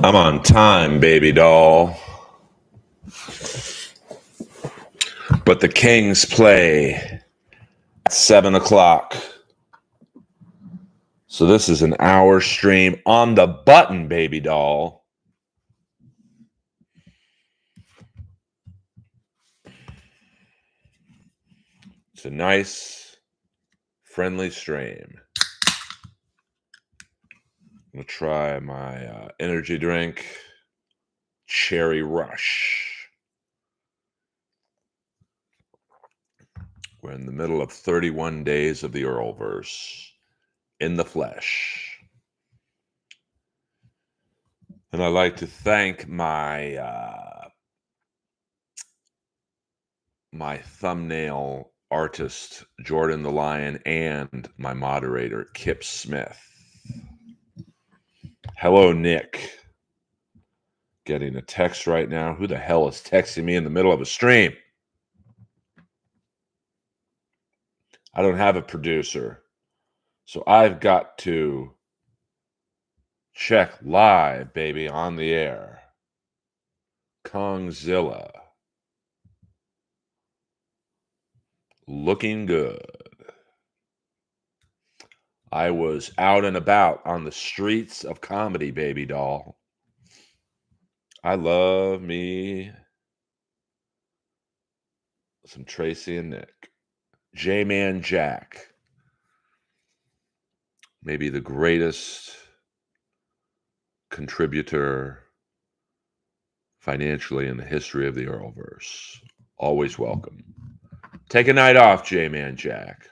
I'm on time, baby doll. But the Kings play at 7 o'clock. So this is an hour stream on the button, baby doll. It's a nice, friendly stream. I'm going to try my energy drink, Cherry Rush. We're in the middle of 31 days of the Earlverse in the flesh. And I'd like to thank my my thumbnail artist, Jordan the Lion, and my moderator, Kip Smith. Hello, Nick. Getting a text right now. Who the hell is texting me in the middle of a stream? I don't have a producer, so I've got to check live, baby, on the air. Kongzilla. Looking good. I was out and about on the streets of comedy, baby doll. I love me some Tracy and Nick. J-Man Jack. Maybe the greatest contributor financially in the history of the Earlverse. Always welcome. Take a night off, J-Man Jack.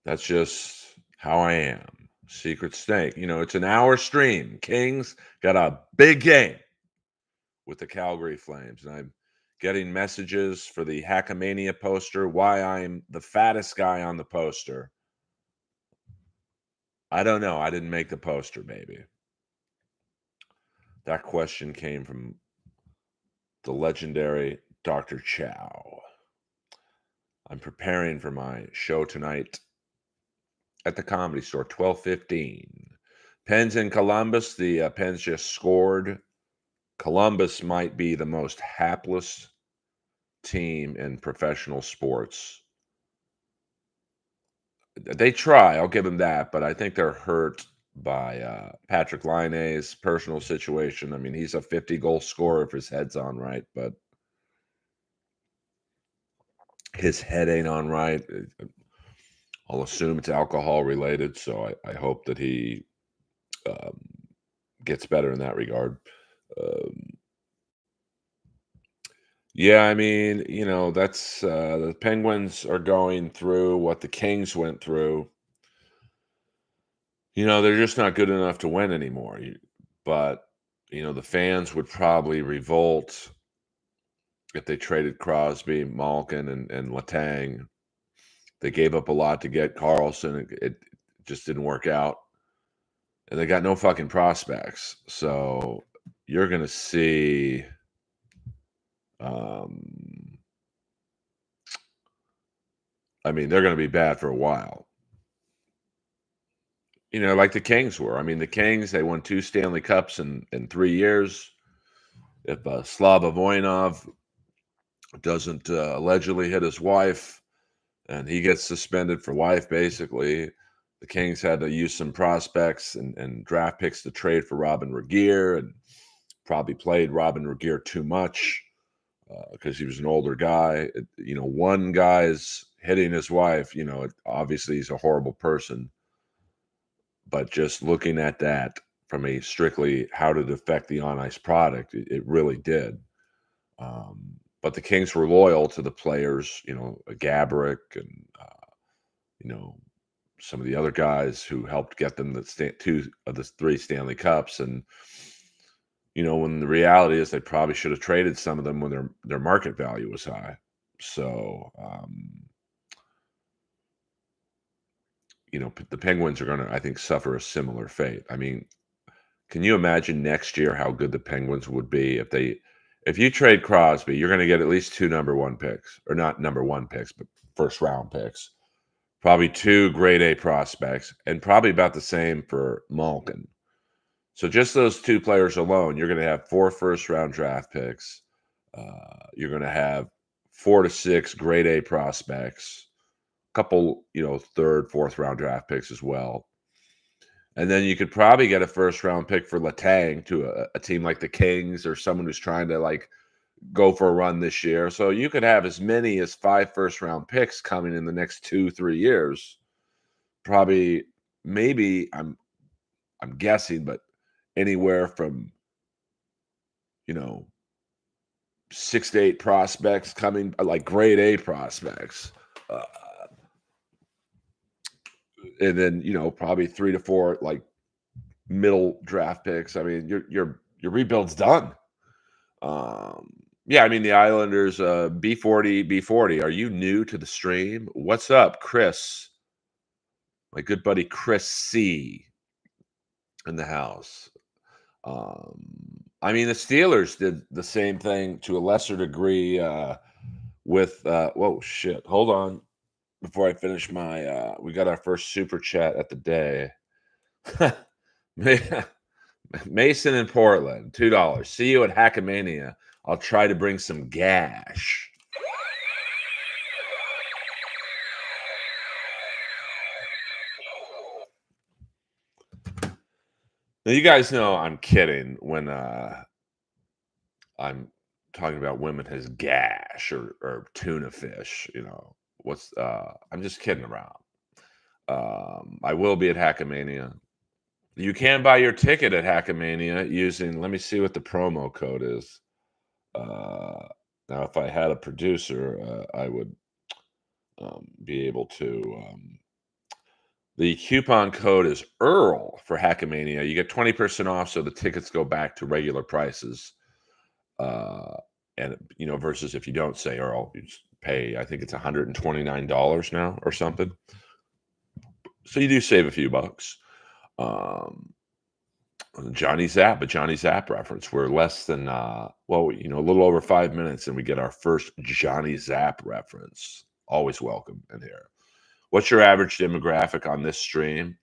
That's just how I am. Secret Snake. You know, it's an hour stream. Kings got a big game with the Calgary Flames. And I'm getting messages for the Hackamania poster, why I'm the fattest guy on the poster. I don't know. I didn't make the poster, baby. That question came from the legendary Dr. Chow. I'm preparing for my show tonight at the Comedy Store, 12:15. Pens in Columbus. The Pens just scored. Columbus might be the most hapless team in professional sports. They try, I'll give them that, but I think they're hurt by Patrick Laine's personal situation. I mean, he's a 50-goal scorer if his head's on right, but his head ain't on right. I'll assume it's alcohol related, so I hope that he gets better in that regard. Yeah, I mean, you know, that's the Penguins are going through what the Kings went through. You know, they're just not good enough to win anymore. But, you know, the fans would probably revolt if they traded Crosby, Malkin, and Letang. They gave up a lot to get Carlson. It just didn't work out. And they got no fucking prospects. So you're going to see I mean, they're going to be bad for a while. You know, like the Kings were. I mean, the Kings, they won 2 Stanley Cups in 3 years. If Slava Voinov doesn't allegedly hit his wife and he gets suspended for life, basically, the Kings had to use some prospects and draft picks to trade for Robin Regehr, and probably played Robin Regehr too much because he was an older guy. You know, one guy's hitting his wife, you know, obviously he's a horrible person. But just looking at that from a strictly how did it affect the on-ice product, it really did. But the Kings were loyal to the players, you know, Gaborik and, you know, some of the other guys who helped get them 2 of the 3 Stanley Cups. And, you know, when the reality is they probably should have traded some of them when their market value was high. So, you know, the Penguins are going to, I think, suffer a similar fate. I mean, can you imagine next year how good the Penguins would be if you trade Crosby, you're going to get at least 2 number 1 picks, or not number 1 picks, but first round picks probably 2 grade A prospects, and probably about the same for Malkin. So just those 2 players alone, you're going to have 4 first-round draft picks. You're going to have 4 to 6 grade A prospects, a couple, third, fourth round draft picks as well. And then you could probably get a first-round pick for Letang to a team like the Kings or someone who's trying to go for a run this year. So you could have as many as 5 first-round picks coming in the next 2-3 years. Probably, maybe I'm guessing, but anywhere from 6 to 8 prospects coming, like grade A prospects, and then probably 3 to 4 like middle draft picks. I mean, your rebuild's done. Yeah, I mean the Islanders, B40. Are you new to the stream? What's up, Chris? My good buddy Chris C in the house. I mean, the Steelers did the same thing to a lesser degree with whoa, shit. Hold on. Before I finish my we got our first super chat at the day. Mason in Portland, $2. See you at Hackamania. I'll try to bring some gash. Now, you guys know I'm kidding when I'm talking about women as gash or tuna fish. I'm just kidding around. I will be at Hackamania. You can buy your ticket at Hackamania using, let me see what the promo code is. Now, if I had a producer, I would be able to. The coupon code is Earl for Hackamania. You get 20% off, so the tickets go back to regular prices. And versus if you don't say Earl, you just pay. I think it's $129 now or something. So you do save a few bucks. Johnny Zapp, a Johnny Zapp reference. We're less than a little over 5 minutes, and we get our first Johnny Zapp reference. Always welcome in here. What's your average demographic on this stream?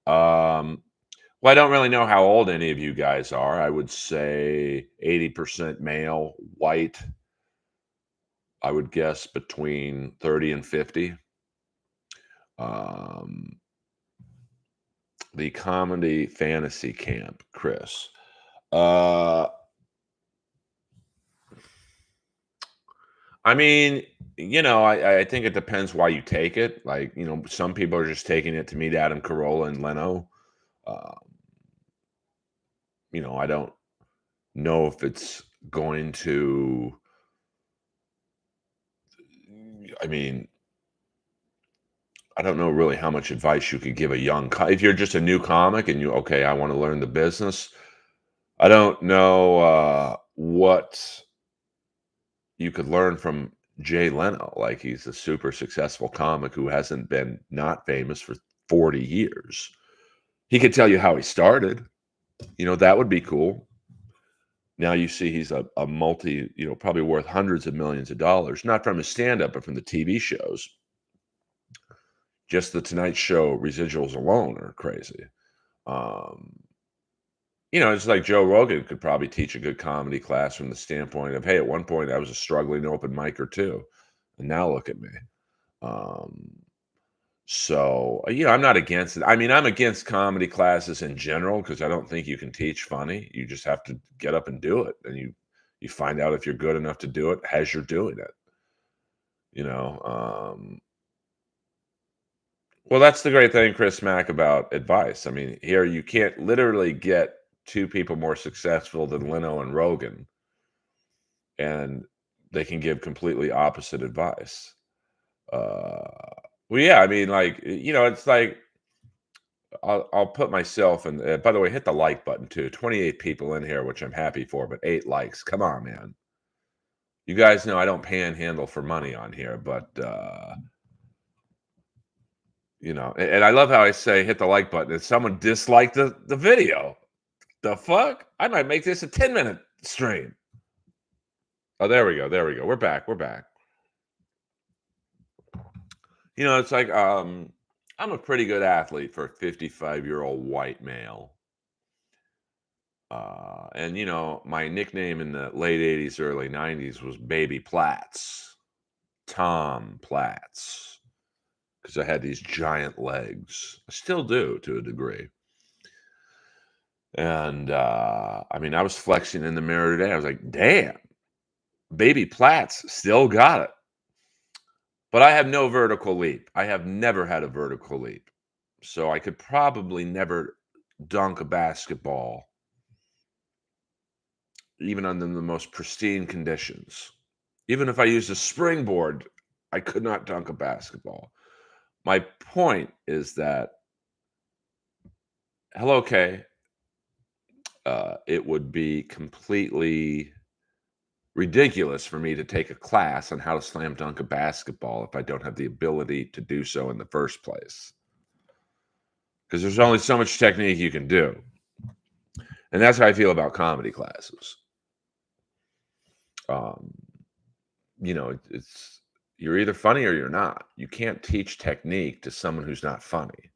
Well, I don't really know how old any of you guys are. I would say 80% male, white. I would guess between 30 and 50. The comedy fantasy camp, Chris. I mean, I think it depends why you take it. Like, some people are just taking it to meet Adam Carolla and Leno. I don't know if it's going to. I mean, I don't know really how much advice you could give a young. If you're just a new comic and I want to learn the business. I don't know what you could learn from Jay Leno. Like, he's a super successful comic who hasn't been not famous for 40 years. He could tell you how he started. That would be cool. Now you see he's a multi, probably worth hundreds of millions of dollars, not from his stand-up, but from the TV shows. Just the Tonight Show residuals alone are crazy. It's like Joe Rogan could probably teach a good comedy class from the standpoint of, hey, at one point I was a struggling open micer too, and now look at me. So, I'm not against it. I mean, I'm against comedy classes in general because I don't think you can teach funny. You just have to get up and do it, and you find out if you're good enough to do it as you're doing it. Well, that's the great thing, Chris Mack, about advice. I mean, here you can't literally get 2 people more successful than Leno and Rogan, and they can give completely opposite advice. Well, yeah, I mean, it's like I'll put myself in. By the way, hit the like button too. 28 people in here, which I'm happy for, but 8 likes. Come on, man. You guys know I don't panhandle for money on here, but and I love how I say hit the like button and someone disliked the video. The fuck? I might make this a 10-minute stream. Oh, there we go. We're back. It's like I'm a pretty good athlete for a 55-year-old white male. And my nickname in the late 80s, early 90s was Baby Platts, Tom Platts, because I had these giant legs. I still do to a degree. And I mean, I was flexing in the mirror today. I was like, damn, Baby Platts still got it. But I have no vertical leap. I have never had a vertical leap. So I could probably never dunk a basketball, even under the most pristine conditions. Even if I used a springboard, I could not dunk a basketball. My point is that, hello, Kay, it would be completely ridiculous for me to take a class on how to slam dunk a basketball if I don't have the ability to do so in the first place. Because there's only so much technique you can do. And that's how I feel about comedy classes. It's you're either funny or you're not. You can't teach technique to someone who's not funny.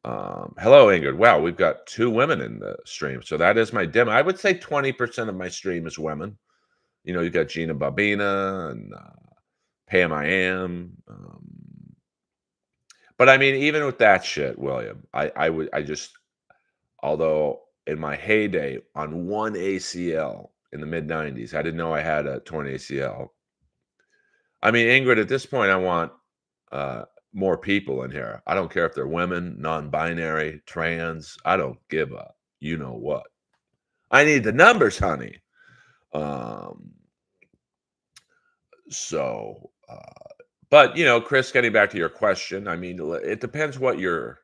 Hello, Ingrid. Wow, we've got 2 women in the stream. So that is my demo. I would say 20% of my stream is women. You got Gina Babina and Pam I Am. But I mean, even with that shit, William, although in my heyday on one ACL in the mid 90s, I didn't know I had a torn ACL. I mean, Ingrid, at this point, I want more people in here. I don't care if they're women, non-binary, trans. I don't give a you know what. I need the numbers, honey. So, but Chris, getting back to your question, I mean, it depends what you're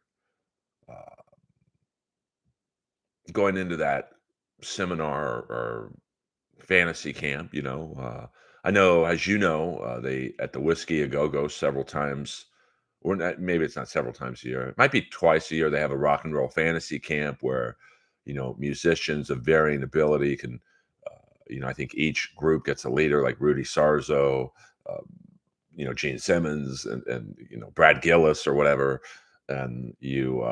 going into that seminar or fantasy camp. I know, as they at the Whiskey A Go Go several times, or maybe it's not several times a year. It might be twice a year. They have a rock and roll fantasy camp where musicians of varying ability can. I think each group gets a leader, like Rudy Sarzo, Gene Simmons, and Brad Gillis or whatever, and you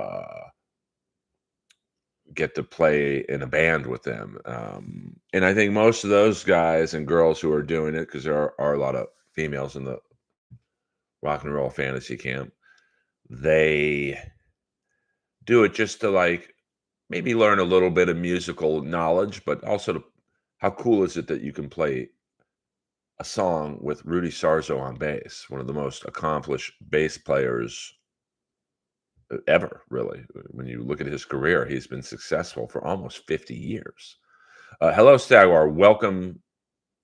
get to play in a band with them. And I think most of those guys and girls who are doing it, because there are a lot of females in the rock and roll fantasy camp, they do it just to maybe learn a little bit of musical knowledge, but also how cool is it that you can play a song with Rudy Sarzo on bass, one of the most accomplished bass players ever, really. When you look at his career, he's been successful for almost 50 years. Hello, Stagwar. Welcome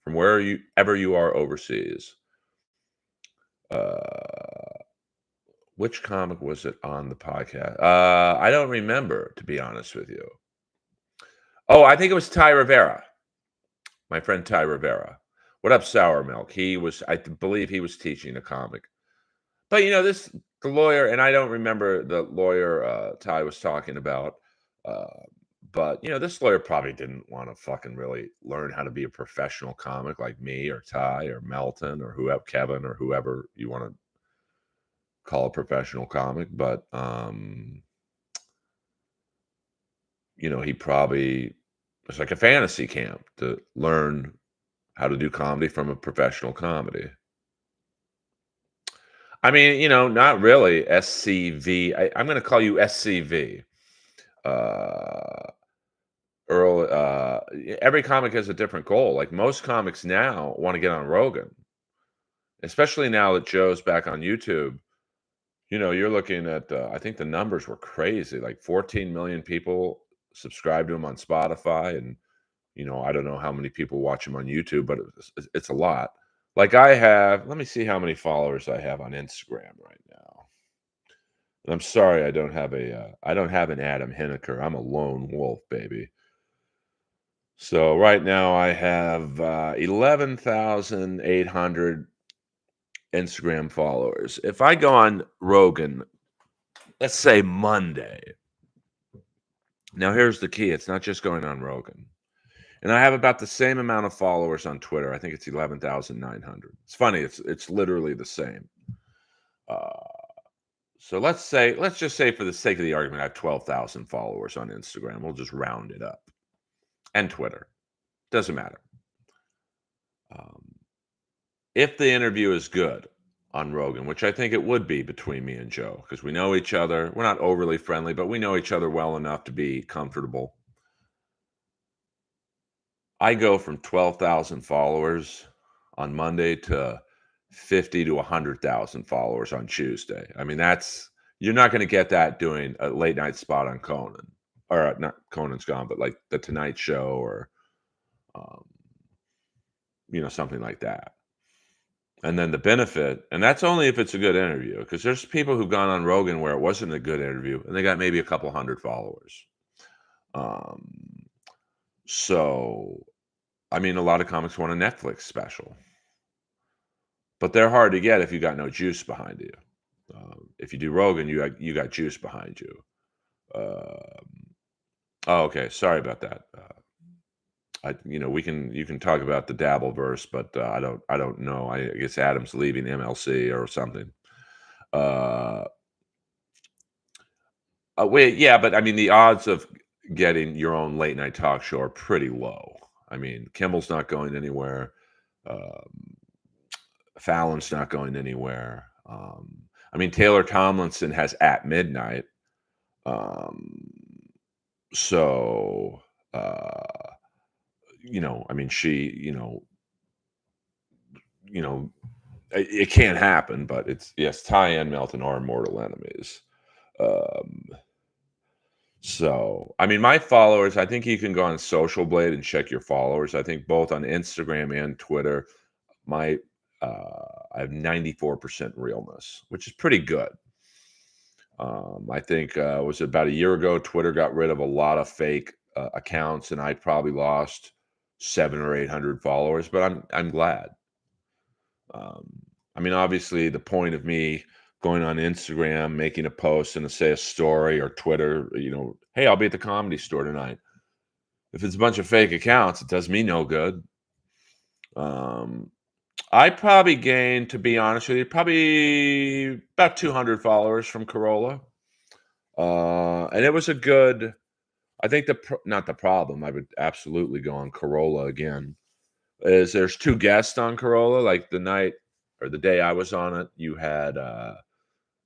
from wherever you are overseas. Which comic was it on the podcast? I don't remember, to be honest with you. Oh, I think it was Ty Rivera. My friend Ty Rivera. What up, Sour Milk? I believe he was teaching a comic. But the lawyer, and I don't remember the lawyer Ty was talking about. But this lawyer probably didn't want to fucking really learn how to be a professional comic like me or Ty or Melton or whoever, Kevin or whoever you want to call a professional comic. But he probably, it's like a fantasy camp to learn how to do comedy from a professional comedy. I mean, not really SCV. I'm going to call you SCV. Earl, every comic has a different goal. Like most comics now want to get on Rogan, especially now that Joe's back on YouTube. You're looking at, I think the numbers were crazy, like 14 million people subscribe to him on Spotify. And, I don't know how many people watch him on YouTube, but it's a lot. Like let me see how many followers I have on Instagram right now. And I'm sorry, I don't have an Adam Hineker. I'm a lone wolf, baby. So right now I have 11,800 Instagram followers. If I go on Rogan, let's say Monday. Now here's the key. It's not just going on Rogan. And I have about the same amount of followers on Twitter. I think it's 11,900. It's funny. It's literally the same. Uh, so let's just say for the sake of the argument, I have 12,000 followers on Instagram. We'll just round it up, and Twitter. Doesn't matter. Um, if the interview is good on Rogan, which I think it would be between me and Joe, because we know each other. We're not overly friendly, but we know each other well enough to be comfortable. I go from 12,000 followers on Monday to 50 to 100,000 followers on Tuesday. I mean, you're not going to get that doing a late night spot on Conan, or not Conan's gone, but like the Tonight Show, or um, something like that. And then the benefit, and that's only if it's a good interview, because there's people who've gone on Rogan where it wasn't a good interview and they got maybe a couple hundred followers. Um, so, I mean, a lot of comics want a Netflix special, but they're hard to get if you got no juice behind you. If you do Rogan, you got juice behind you. Oh, okay. Sorry about that. You can talk about the Dabbleverse, but I don't know. I guess Adam's leaving MLC or something. Uh, Wait, yeah, but I mean, the odds of getting your own late night talk show are pretty low. I mean, Kimmel's not going anywhere. Um, Fallon's not going anywhere. I mean, Taylor Tomlinson has At Midnight. Um, so, I mean, you know, it can't happen, but it's, yes, Ty and Melton are mortal enemies. Um, So, I mean, my followers, I think you can go on Social Blade and check your followers. I think both on Instagram and Twitter, my I have 94% realness, which is pretty good. I think was it about a year ago, Twitter got rid of a lot of fake accounts, and I probably lost 700 or 800 followers, but I'm glad. Um, I mean, obviously, the point of me going on Instagram, making a post and say a story, or Twitter, hey, I'll be at the Comedy Store tonight. If it's a bunch of fake accounts, it does me no good. Um, I probably gained, to be honest with you, probably about 200 followers from Corolla. And it was a good, I think not the problem. I would absolutely go on Corolla again. Is there's two guests on Corolla, like the night or the day I was on it, you had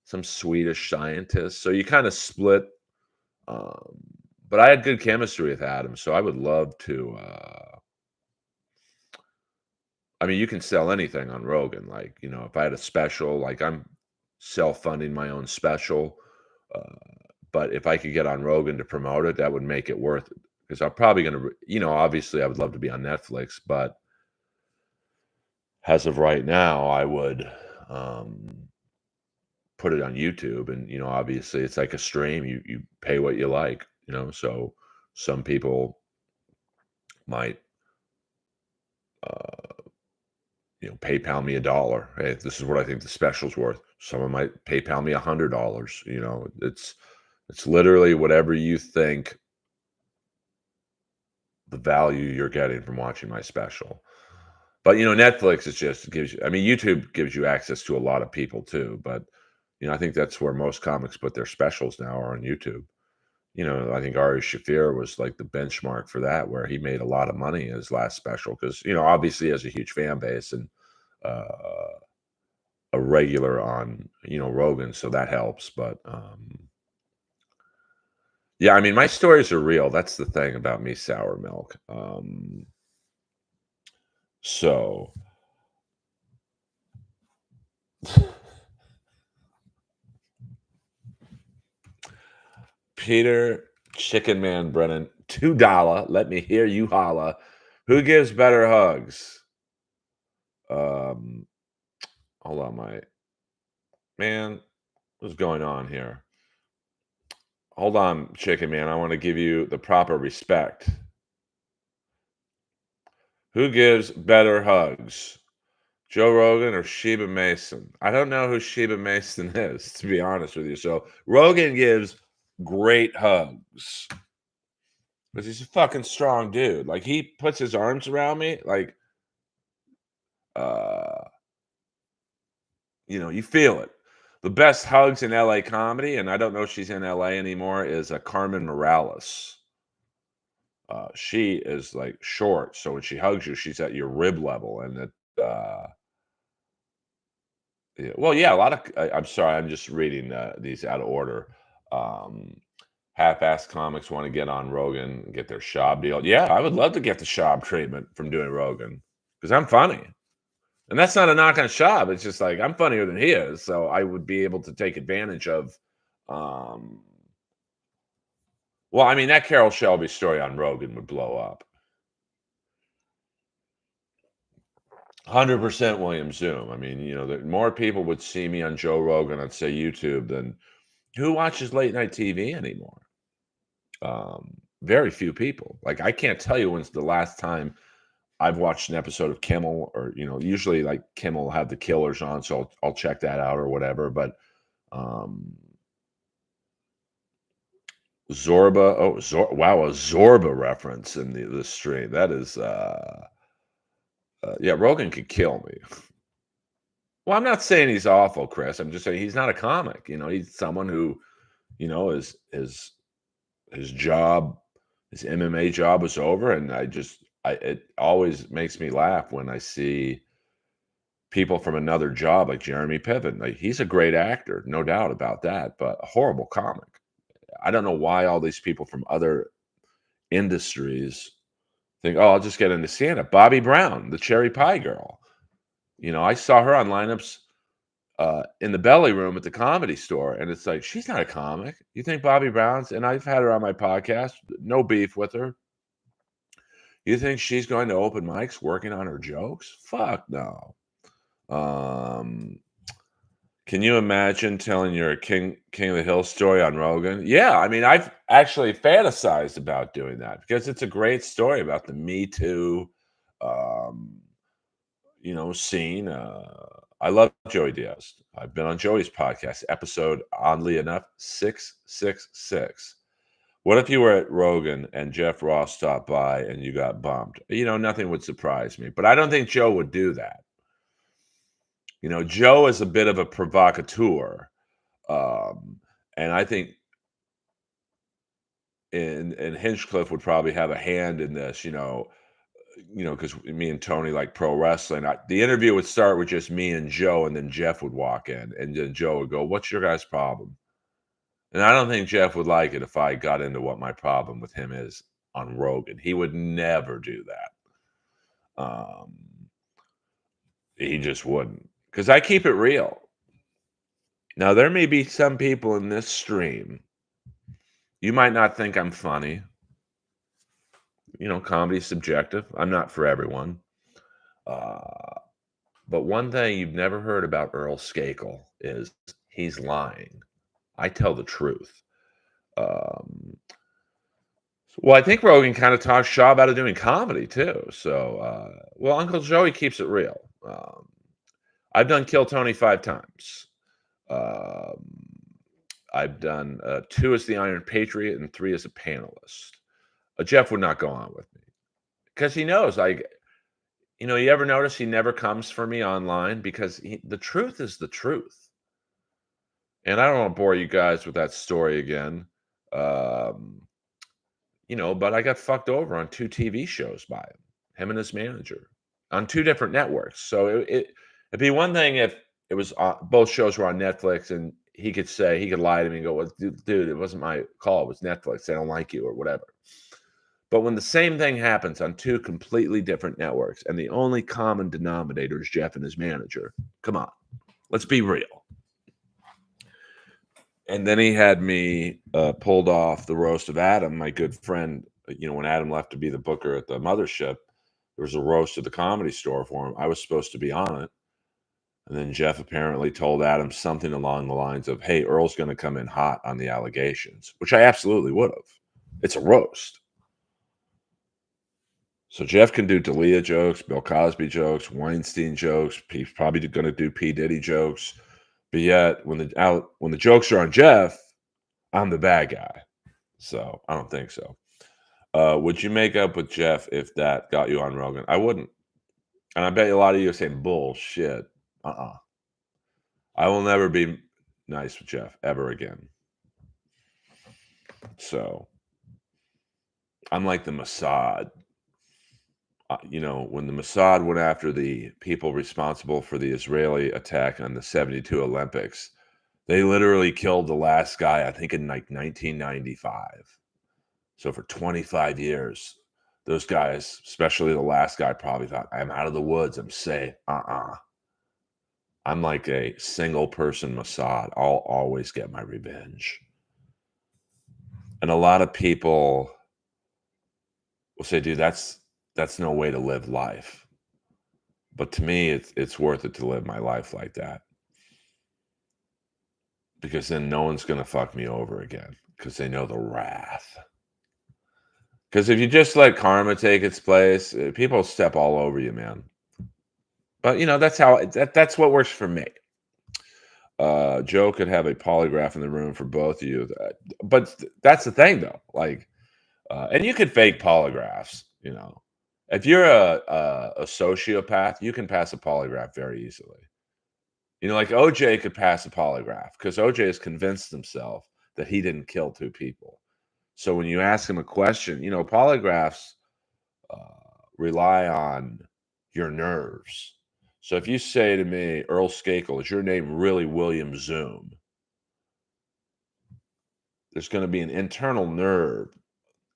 some Swedish scientists. So you kind of split. Um, but I had good chemistry with Adam, so I would love to. I mean, you can sell anything on Rogan. Like, if I had a special, like I'm self-funding my own special. Uh, but if I could get on Rogan to promote it, that would make it worth it. Because I'm probably going to, obviously I would love to be on Netflix, but as of right now, I would put it on YouTube, and obviously it's like a stream. You pay what you like, So some people might uh, PayPal me $1. Hey, this is what I think the special's worth. Someone might PayPal me $100. It's literally whatever you think the value you're getting from watching my special. But Netflix is just gives you. I mean, YouTube gives you access to a lot of people too. But I think that's where most comics put their specials now, are on YouTube. I think Ari Shaffir was like the benchmark for that, where he made a lot of money in his last special because obviously he has a huge fan base and uh, a regular on Rogan, so that helps. But yeah, I mean, my stories are real. That's the thing about me, Sour Milk. So Peter Chicken Man Brennan, $2. Let me hear you holla. Who gives better hugs? Um, Hold on, my man. What's going on here? Hold on, Chicken Man. I want to give you the proper respect. Who gives better hugs? Joe Rogan or Sheba Mason? I don't know who Sheba Mason is, to be honest with you. So Rogan gives great hugs because he's a fucking strong dude. Like, he puts his arms around me, like, uh, you feel it. The best hugs in LA comedy, and I don't know if she's in LA anymore, is Carmen Morales. She is like short, so when she hugs you, she's at your rib level, and yeah, well, yeah, a lot of I'm sorry, I'm just reading these out of order. Um, Half-assed comics want to get on Rogan and get their Schaub deal. Yeah, I would love to get the Schaub treatment from doing Rogan because I'm funny. And that's not a knock on Schaub. It's just like I'm funnier than he is, so I would be able to take advantage of. Um, well, I mean, that Carol Shelby story on Rogan would blow up. 100% William Zoom. I mean, more people would see me on Joe Rogan on, say, YouTube than who watches late night TV anymore? Very few people. Like, I can't tell you when's the last time I've watched an episode of Kimmel or, usually like Kimmel will have the killers on, so I'll check that out or whatever. But um, Zorba, wow, a Zorba reference in the stream. That is, yeah, Rogan could kill me. Well, I'm not saying he's awful, Chris. I'm just saying he's not a comic. He's someone who, his job, his MMA job was over, and it always makes me laugh when I see people from another job like Jeremy Piven. Like, he's a great actor, no doubt about that, but a horrible comic. I don't know why all these people from other industries think, oh, I'll just get into stand-up. Bobby Brown, the cherry pie girl. I saw her on lineups in the belly room at the Comedy Store, and it's like, she's not a comic. You think Bobby Brown's, and I've had her on my podcast, no beef with her. You think she's going to open mics working on her jokes? Fuck no. Can you imagine telling your King of the Hill story on Rogan? Yeah, I mean, I've actually fantasized about doing that because it's a great story about the Me Too, um, scene. I love Joey Diaz. I've been on Joey's podcast, episode, oddly enough, 666. What if you were at Rogan and Jeff Ross stopped by and you got bumped? Nothing would surprise me, but I don't think Joe would do that. Joe is a bit of a provocateur. And I think and Hinchcliffe would probably have a hand in this, because me and Tony like pro wrestling. The interview would start with just me and Joe, and then Jeff would walk in, and then Joe would go, "What's your guys' problem?" And I don't think Jeff would like it if I got into what my problem with him is on Rogan. He would never do that. He just wouldn't, because I keep it real. Now, there may be some people in this stream, you might not think I'm funny. Comedy's subjective. I'm not for everyone. But one thing you've never heard about Earl Skakel is he's lying. I tell the truth. Well, I think Rogan kind of talks Shaw out of doing comedy too. So, well, Uncle Joey keeps it real. I've done Kill Tony 5 times. I've done 2 as the Iron Patriot and 3 as a panelist. Jeff would not go on with me because he knows, like, you ever notice he never comes for me online because the truth is the truth. And I don't want to bore you guys with that story again. But I got fucked over on 2 TV shows by him and his manager on 2 different networks. So it'd be one thing if it was both shows were on Netflix and he could lie to me and go, well, dude, it wasn't my call. It was Netflix. They don't like you or whatever. But when the same thing happens on 2 completely different networks and the only common denominator is Jeff and his manager, come on, let's be real. And then he had me pulled off the roast of Adam, my good friend. When Adam left to be the booker at the mothership, there was a roast at the Comedy Store for him. I was supposed to be on it. And then Jeff apparently told Adam something along the lines of, hey, Earl's going to come in hot on the allegations, which I absolutely would have. It's a roast. So Jeff can do D'Elia jokes, Bill Cosby jokes, Weinstein jokes. He's probably going to do P. Diddy jokes. But yet, when the jokes are on Jeff, I'm the bad guy. So I don't think so. Would you make up with Jeff if that got you on Rogan? I wouldn't. And I bet a lot of you are saying bullshit. I will never be. nice with Jeff ever again. So I'm like the Mossad. When the Mossad went after the people responsible for the Israeli attack on the 72 Olympics, they literally killed the last guy, I think, in like 1995. So for 25 years, those guys, especially the last guy, probably thought, I'm out of the woods. I'm safe. I'm like a single person Mossad. I'll always get my revenge. And a lot of people will say, dude, that's no way to live life. But to me, it's worth it to live my life like that. Because then no one's going to fuck me over again. Because they know the wrath. Because if you just let karma take its place, people step all over you, man. But that's what works for me. Joe could have a polygraph in the room for both of you. But that's the thing, though. Like, and you could fake polygraphs. If you're a sociopath, you can pass a polygraph very easily. Like OJ could pass a polygraph because OJ has convinced himself that he didn't kill two people. So when you ask him a question, polygraphs rely on your nerves. So if you say to me, Earl Skakel, is your name really William Zoom? There's going to be an internal nerve,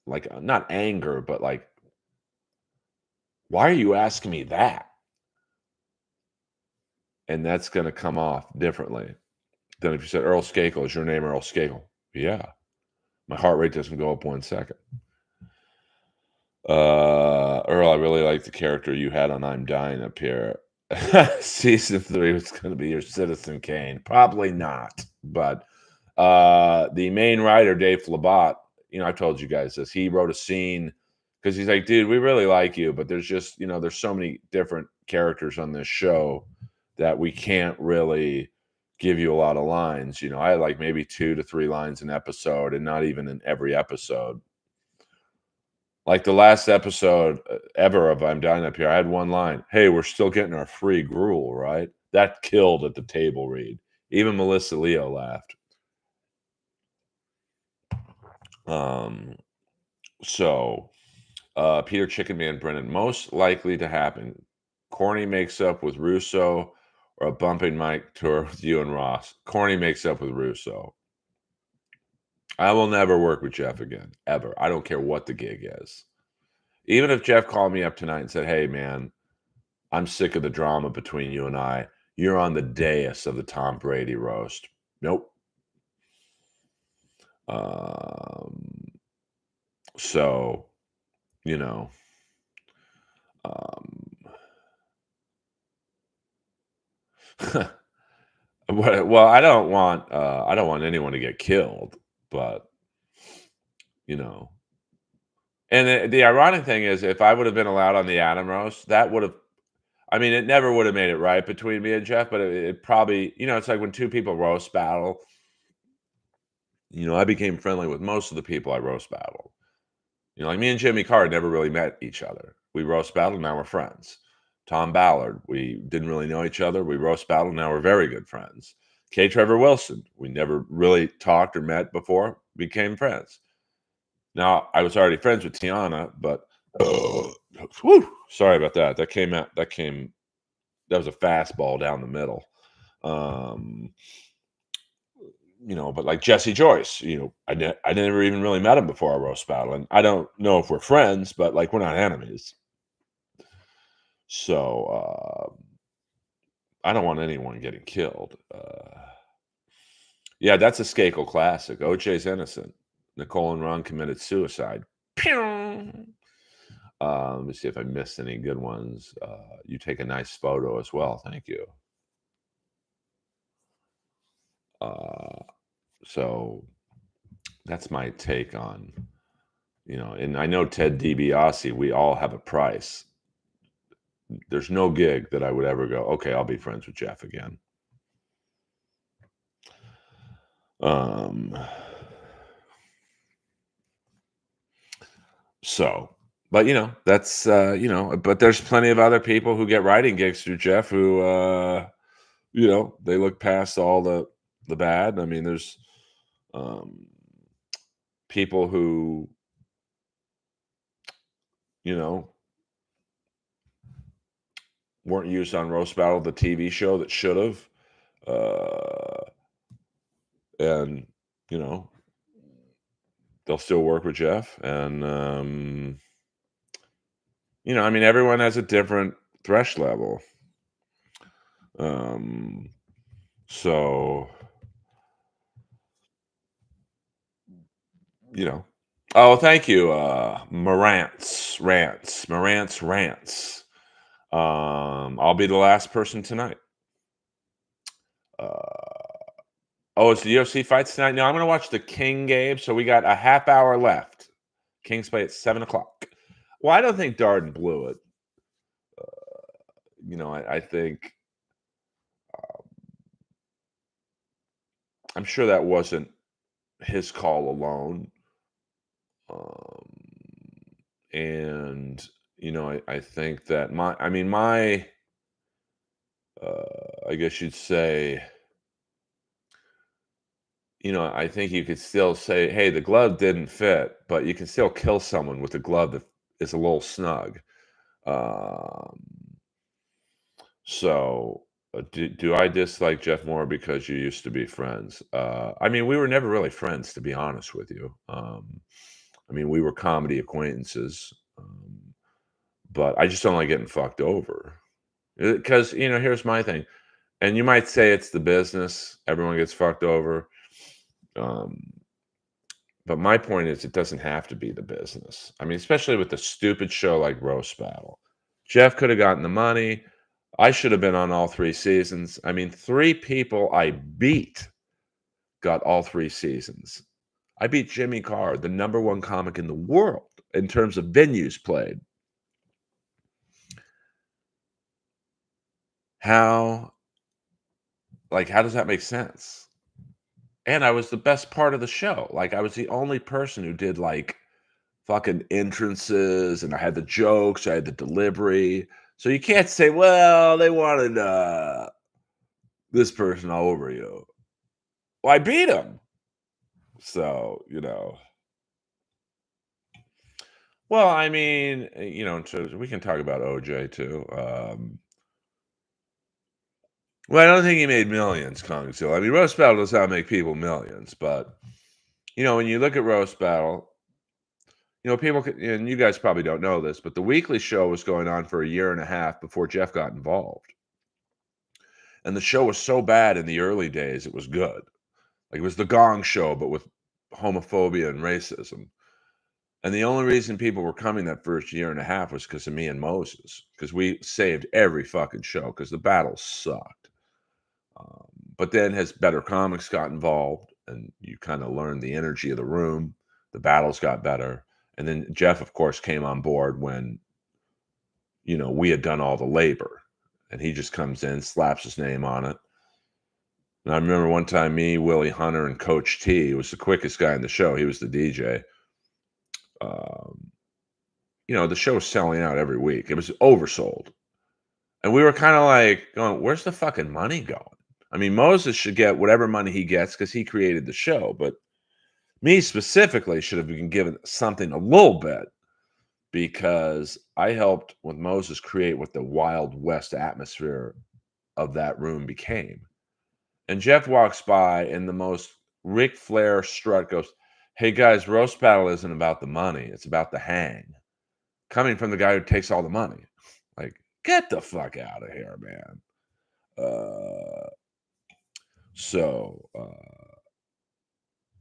like not anger, but like, why are you asking me that? And that's going to come off differently than if you said, Earl Skakel, is your name Earl Skakel? Yeah. My heart rate doesn't go up 1 second. Earl, I really like the character you had on I'm Dying Up Here. Season 3 was going to be your Citizen Kane. Probably not. But the main writer, Dave Labatt, I've told you guys this. He wrote a scene because he's like, dude, we really like you, but there's just, there's so many different characters on this show that we can't really give you a lot of lines. I had like maybe 2 to 3 lines an episode, and not even in every episode. Like the last episode ever of I'm Dying Up Here, I had one line. Hey, we're still getting our free gruel, right? That killed at the table read. Even Melissa Leo laughed. So Peter Chicken Man Brennan, most likely to happen. Corny makes up with Russo or a bumping mic tour with you and Ross. Corny makes up with Russo. I will never work with Jeff again, ever. I don't care what the gig is. Even if Jeff called me up tonight and said, hey, man, I'm sick of the drama between you and I. You're on the dais of the Tom Brady roast. Nope. So, well, I don't want anyone to get killed, but and the ironic thing is, if I would have been allowed on the Adam roast, that would have, it never would have made it right between me and Jeff, but it probably, it's like when two people roast battle. I became friendly with most of the people I roast battled. Like me and Jimmy Carr never really met each other. We roast battled, now we're friends. Tom Ballard, we didn't really know each other. We roast battled, now we're very good friends. K. Trevor Wilson, we never really talked or met before, became friends. Now, I was already friends with Tiana, but sorry about that. That was a fastball down the middle. But like Jesse Joyce, I never even really met him before I roast battle. And I don't know if we're friends, but like we're not enemies. So I don't want anyone getting killed. Yeah, that's a Skakel classic. OJ's innocent. Nicole and Ron committed suicide. Let me see if I missed any good ones. You take a nice photo as well. Thank you. So that's my take on, and I know Ted DiBiase, we all have a price. There's no gig that I would ever go, okay, I'll be friends with Jeff again. So, but that's but there's plenty of other people who get writing gigs through Jeff who they look past all the the bad. I mean, there's um, people who, you know, weren't used on Roast Battle, the TV show that should have. Uh, and, you know, they'll still work with Jeff. And, I mean, everyone has a different thresh level. Um, so, you know. Oh, thank you, Marantz Rants. I'll be the last person tonight. Uh, oh, it's the UFC fights tonight. No, I'm gonna watch the King game. So we got a half hour left. Kings play at 7 o'clock. Well, I don't think Darden blew it. I think I'm sure that wasn't his call alone. Um, and I think that I guess you'd say, I think you could still say, hey, the glove didn't fit, but you can still kill someone with a glove that is a little snug. Um, do I dislike Jeff Moore because you used to be friends? I mean, we were never really friends, to be honest with you. I mean, we were comedy acquaintances, but I just don't like getting fucked over. Because, here's my thing. And you might say it's the business, everyone gets fucked over. Um, but my point is, it doesn't have to be the business. I mean, especially with a stupid show like Roast Battle. Jeff could have gotten the money. I should have been on all 3 seasons. I mean, 3 people I beat got all 3 seasons. I beat Jimmy Carr, the #1 comic in the world in terms of venues played. How how does that make sense? And I was the best part of the show. Like, I was the only person who did, fucking entrances, and I had the jokes, I had the delivery. So you can't say, "Well, they wanted, this person all over you." Well, I beat him. So, Well, I mean, so we can talk about OJ too. Well, I don't think he made millions, Kong Seal. I mean, Roast Battle does not make people millions, but when you look at Roast Battle, people can, and you guys probably don't know this, but the weekly show was going on for a year and a half before Jeff got involved. And the show was so bad in the early days, it was good. Like, it was the Gong Show, but with homophobia and racism. And the only reason people were coming that first year and a half was because of me and Moses, because we saved every fucking show because the battles sucked. Um, but then as better comics got involved and you kind of learned the energy of the room, the battles got better. And then Jeff, of course, came on board when, we had done all the labor. And he just comes in, slaps his name on it. And I remember one time me, Willie Hunter, and Coach T was the quickest guy in the show. He was the DJ. Um, the show was selling out every week. It was oversold. And we were kind of like going, where's the fucking money going? I mean, Moses should get whatever money he gets because he created the show. But me specifically should have been given something a little bit because I helped with Moses create what the Wild West atmosphere of that room became. And Jeff walks by and the most Ric Flair strut goes, hey guys, Roast Battle isn't about the money. It's about the hang. Coming from the guy who takes all the money. Like, get the fuck out of here, man. Uh,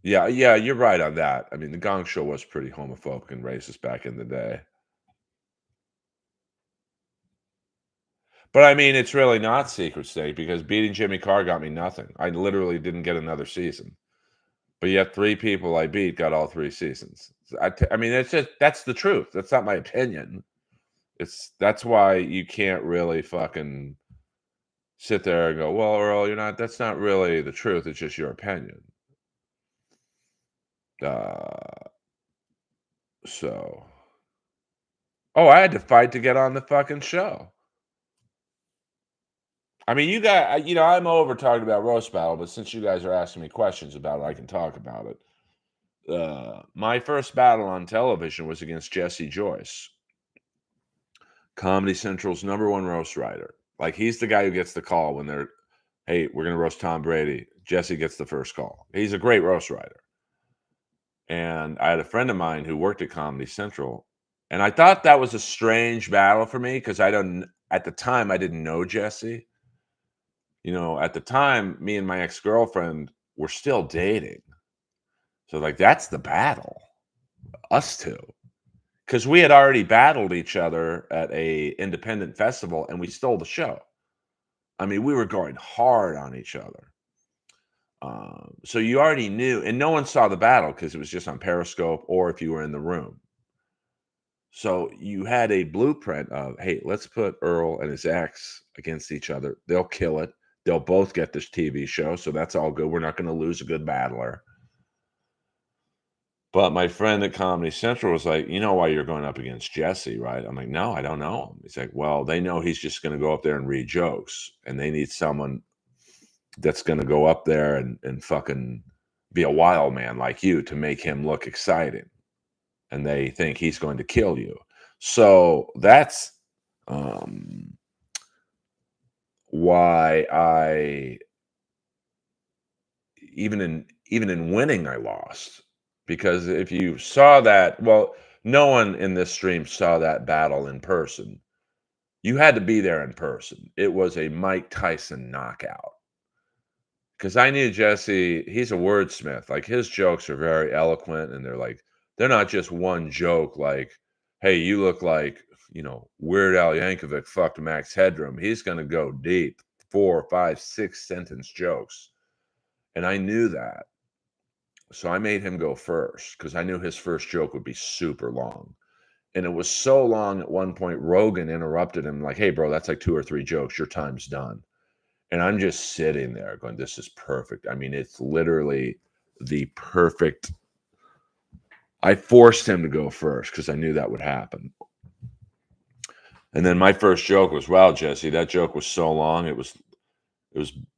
yeah, you're right on that. I mean, the Gong Show was pretty homophobic and racist back in the day. But I mean, it's really not secret state because beating Jimmy Carr got me nothing. I literally didn't get another season. But yet 3 people I beat got all 3 seasons. I mean, that's the truth. That's not my opinion. That's why you can't really fucking sit there and go, well, Earl, that's not really the truth. It's just your opinion. Uh, so, oh, I had to fight to get on the fucking show. I mean, you got, I'm over talking about roast battle, but since you guys are asking me questions about it, I can talk about it. My first battle on television was against Jesse Joyce, Comedy Central's #1 roast writer. Like, he's the guy who gets the call when they're, hey, we're going to roast Tom Brady. Jesse gets the first call. He's a great roast writer. And I had a friend of mine who worked at Comedy Central, and I thought that was a strange battle for me because at the time, I didn't know Jesse. At the time, me and my ex-girlfriend were still dating. So, like, that's the battle, us two. Because we had already battled each other at a independent festival, and we stole the show. I mean, we were going hard on each other. So you already knew, and no one saw the battle because it was just on Periscope or if you were in the room. So you had a blueprint of, hey, let's put Earl and his ex against each other. They'll kill it. They'll both get this TV show, so that's all good. We're not going to lose a good battler. But my friend at Comedy Central was like, you know why you're going up against Jesse, right? I'm like, no, I don't know him. He's like, well, they know he's just going to go up there and read jokes, and they need someone that's going to go up there and fucking be a wild man like you to make him look exciting. And they think he's going to kill you. So that's why I even in winning, I lost. Because if you saw that, well, no one in this stream saw that battle in person. You had to be there in person. It was a Mike Tyson knockout. Because I knew Jesse, he's a wordsmith. Like, his jokes are very eloquent, and they're not just one joke like, hey, you look like, Weird Al Yankovic fucked Max Headroom. He's going to go deep, 4, 5, 6 sentence jokes. And I knew that. So I made him go first because I knew his first joke would be super long. And it was so long at one point, Rogan interrupted him like, hey, bro, that's like 2 or 3 jokes. Your time's done. And I'm just sitting there going, this is perfect. I mean, it's literally the perfect. I forced him to go first because I knew that would happen. And then my first joke was, wow, Jesse, that joke was so long. It was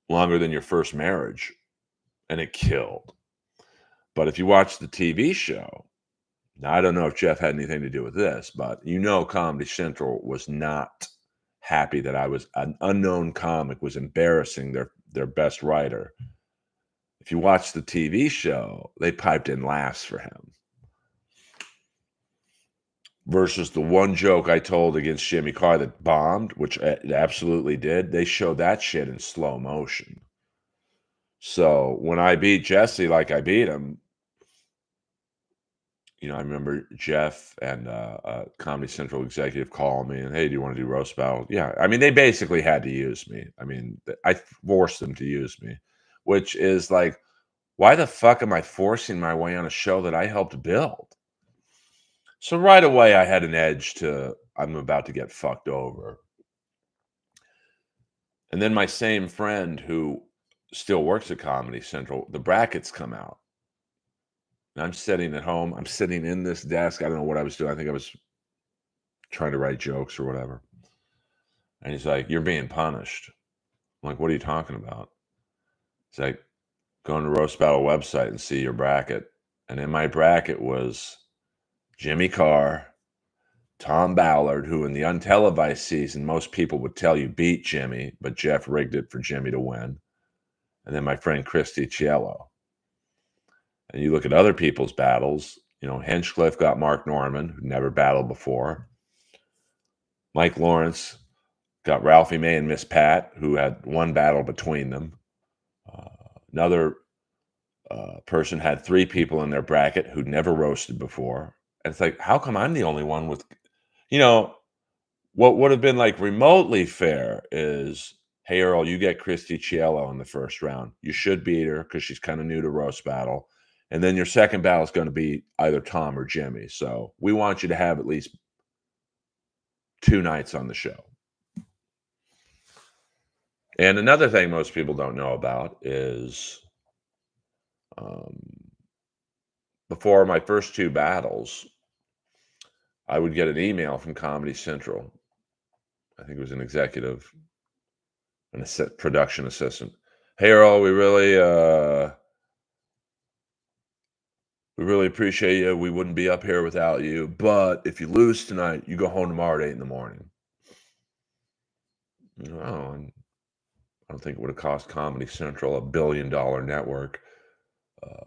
longer than your first marriage. And it killed. But if you watch the TV show, now I don't know if Jeff had anything to do with this, but Comedy Central was not happy that I was an unknown comic was embarrassing their best writer. If you watch the TV show, they piped in laughs for him. Versus the one joke I told against Jimmy Carr that bombed, which it absolutely did, they showed that shit in slow motion. So when I beat Jesse like I beat him, I remember Jeff and Comedy Central executive called me and, hey, do you want to do roast battle? Yeah. I mean, they basically had to use me. I mean, I forced them to use me, which is like, why the fuck am I forcing my way on a show that I helped build? So right away, I had an edge to, I'm about to get fucked over. And then my same friend who still works at Comedy Central, the brackets come out. And I'm sitting at home. I'm sitting in this desk. I don't know what I was doing. I think I was trying to write jokes or whatever. And he's like, you're being punished. I'm like, what are you talking about? He's like, go on the Roast Battle website and see your bracket. And in my bracket was Jimmy Carr, Tom Ballard, who in the untelevised season, most people would tell you beat Jimmy, but Jeff rigged it for Jimmy to win. And then my friend Christy Cielo. And you look at other people's battles, Hinchcliffe got Mark Norman, who never battled before. Mike Lawrence got Ralphie May and Miss Pat, who had one battle between them. Another person had 3 people in their bracket who'd never roasted before. And it's like, how come I'm the only one with, what would have been like remotely fair is, hey, Earl, you get Christy Cielo in the first round. You should beat her because she's kind of new to roast battle. And then your second battle is going to be either Tom or Jimmy. So we want you to have at least 2 nights on the show. And another thing most people don't know about is before my first 2 battles, I would get an email from Comedy Central. I think it was an executive an production assistant. Hey Earl, we really appreciate you. We wouldn't be up here without you. But if you lose tonight, you go home tomorrow at 8 in the morning. Oh, and I don't think it would have cost Comedy Central, $1 billion network,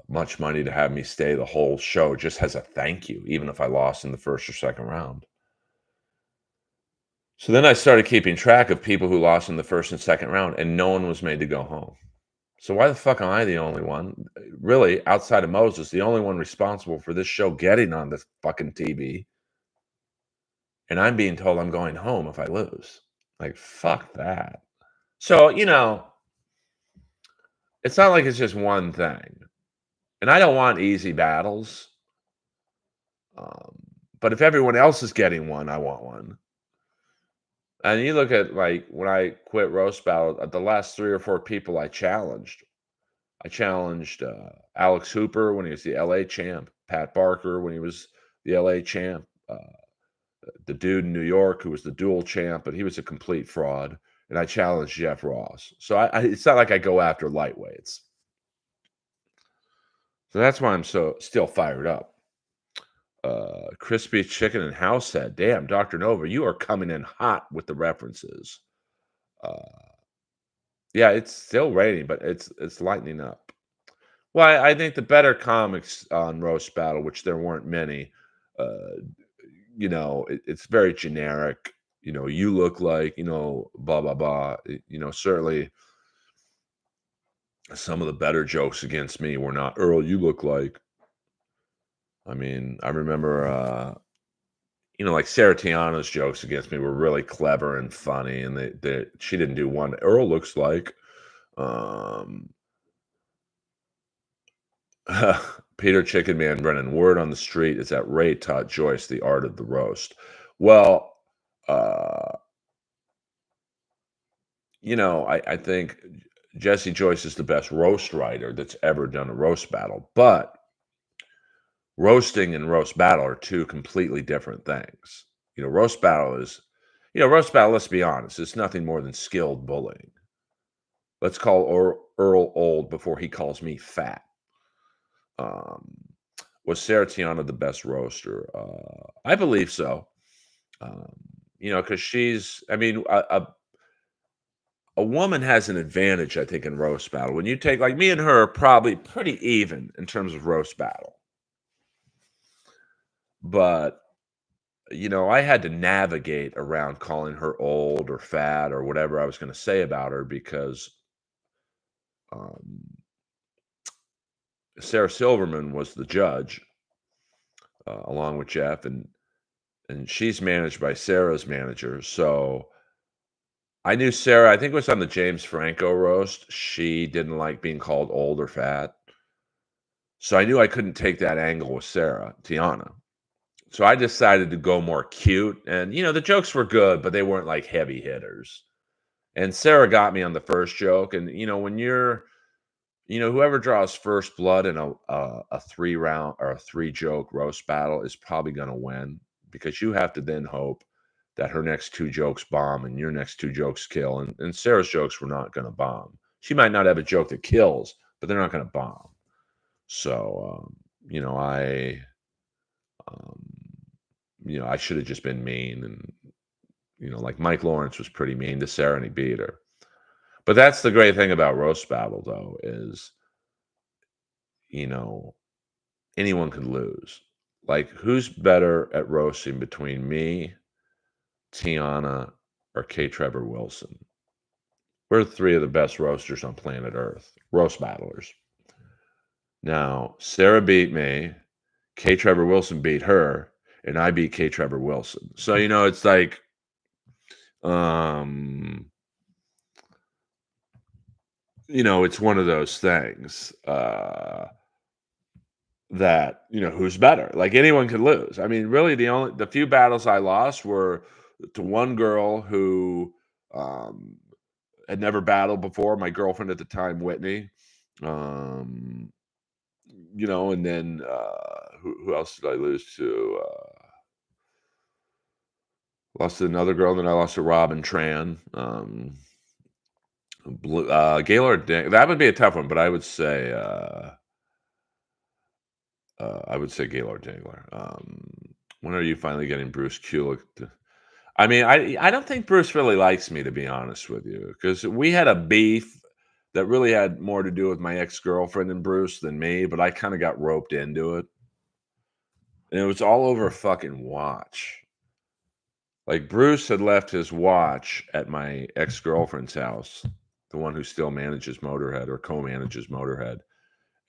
much money to have me stay the whole show just as a thank you, even if I lost in the first or second round. So then I started keeping track of people who lost in the first and second round, and no one was made to go home. So why the fuck am I the only one? Really, outside of Moses, the only one responsible for this show getting on this fucking TV. And I'm being told I'm going home if I lose. Like, fuck that. So, it's not like it's just one thing. And I don't want easy battles. Um, but if everyone else is getting one, I want one. And you look at like when I quit roast battle, the last 3 or 4 people I challenged. I challenged Alex Hooper when he was the LA champ, Pat Barker when he was the LA champ, the dude in New York who was the dual champ, but he was a complete fraud. And I challenged Jeff Ross. So it's not like I go after lightweights. So that's why I'm so still fired up. Crispy Chicken and House said, "Damn, Dr. Nova, you are coming in hot with the references." Uh, yeah, it's still raining, but it's lightening up. Well, I think the better comics on Roast Battle, which there weren't many, uh, it's very generic. You look like, blah blah blah. Certainly some of the better jokes against me were not Earl. You look like. I mean, I remember, like Sarah Tiana's jokes against me were really clever and funny, and she didn't do one. Earl looks like. Um, Peter Chicken Man Brennan, word on the street is that Ray taught Joyce the art of the roast. Well, uh, I think Jesse Joyce is the best roast writer that's ever done a roast battle, but roasting and roast battle are two completely different things. Roast battle roast battle, let's be honest, it's nothing more than skilled bullying. Let's call Earl old before he calls me fat. Was Sarah Tiana the best roaster? I believe so. Um, because a woman has an advantage, I think, in roast battle. When you take, like me and her are probably pretty even in terms of roast battle. But, I had to navigate around calling her old or fat or whatever I was going to say about her because Sarah Silverman was the judge, along with Jeff, and she's managed by Sarah's manager. So I knew Sarah, I think it was on the James Franco roast. She didn't like being called old or fat. So I knew I couldn't take that angle with Sarah, Tiana. So I decided to go more cute. And, the jokes were good, but they weren't like heavy hitters. And Sarah got me on the first joke. And, when you're, whoever draws first blood in a 3-round or a 3-joke roast battle is probably going to win because you have to then hope that her next 2 jokes bomb and your next 2 jokes kill. And Sarah's jokes were not going to bomb. She might not have a joke that kills, but they're not going to bomb. So, um, I should have just been mean. And, like Mike Lawrence was pretty mean to Sarah and he beat her. But that's the great thing about roast battle, though, is, anyone could lose. Like, who's better at roasting between me, Tiana, or K. Trevor Wilson? We're 3 of the best roasters on planet Earth, roast battlers. Now, Sarah beat me, K. Trevor Wilson beat her, and I beat K. Trevor Wilson. So, it's like, it's one of those things that, who's better? Like anyone could lose. I mean, really the few battles I lost were to one girl who had never battled before, my girlfriend at the time, Whitney. And then who else did I lose to? Lost to another girl, and then I lost to Robin Tran. Gaylord that would be a tough one, but I would say Gaylord Dangler. When are you finally getting Bruce Kulick to I mean, I don't think Bruce really likes me, to be honest with you, because we had a beef that really had more to do with my ex-girlfriend and Bruce than me, but I kinda got roped into it, and it was all over a fucking watch. Like, Bruce had left his watch at my ex-girlfriend's house, the one who still manages Motorhead or co-manages Motorhead,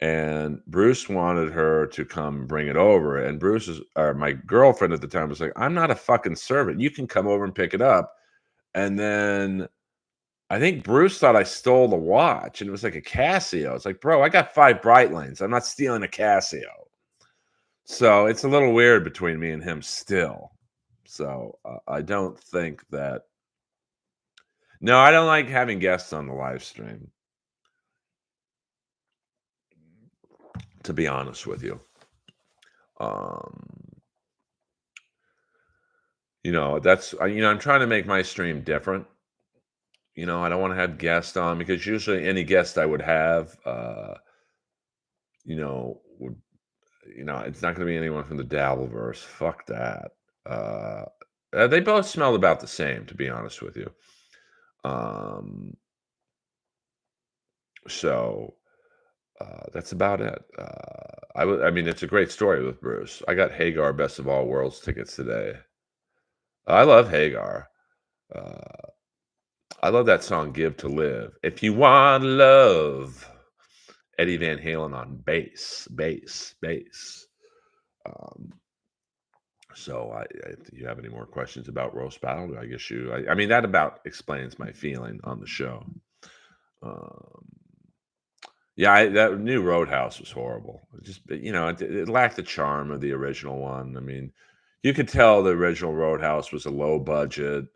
and Bruce wanted her to come bring it over, and Bruce's or my girlfriend at the time was like, "I'm not a fucking servant. You can come over and pick it up." And then I think Bruce thought I stole the watch, and it was like a Casio. It's like, "Bro, I got 5 Breitlings. I'm not stealing a Casio." So, it's a little weird between me and him still. So, I don't think that No, I don't like having guests on the live stream, to be honest with you. Um, I'm trying to make my stream different. I don't wanna have guests on because usually any guest I would have, would it's not gonna be anyone from the Dabbleverse. Fuck that. Uh, they both smell about the same, to be honest with you. Um, so that's about it. I mean, it's a great story with Bruce. I got Hagar Best of All Worlds tickets today. I love Hagar. Uh, I love that song "Give to Live." If you want love, Eddie Van Halen on bass, bass, bass. Um, do you have any more questions about roast battle? I guess I mean, that about explains my feeling on the show. Um, yeah, that new Roadhouse was horrible. It lacked the charm of the original one. I mean, you could tell the original Roadhouse was a low budget.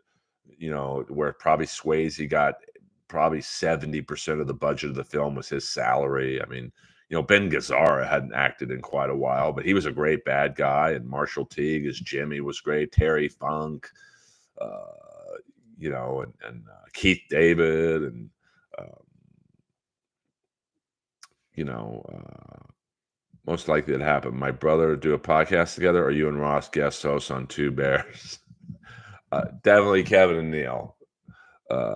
Where probably Swayze got probably 70% of the budget of the film was his salary. I mean, Ben Gazzara hadn't acted in quite a while, but he was a great bad guy. And Marshall Teague as Jimmy was great. Terry Funk, and Keith David, and um, you know, most likely to happen. My brother do a podcast together, or you and Ross guest hosts on Two Bears. Definitely Kevin and Neil.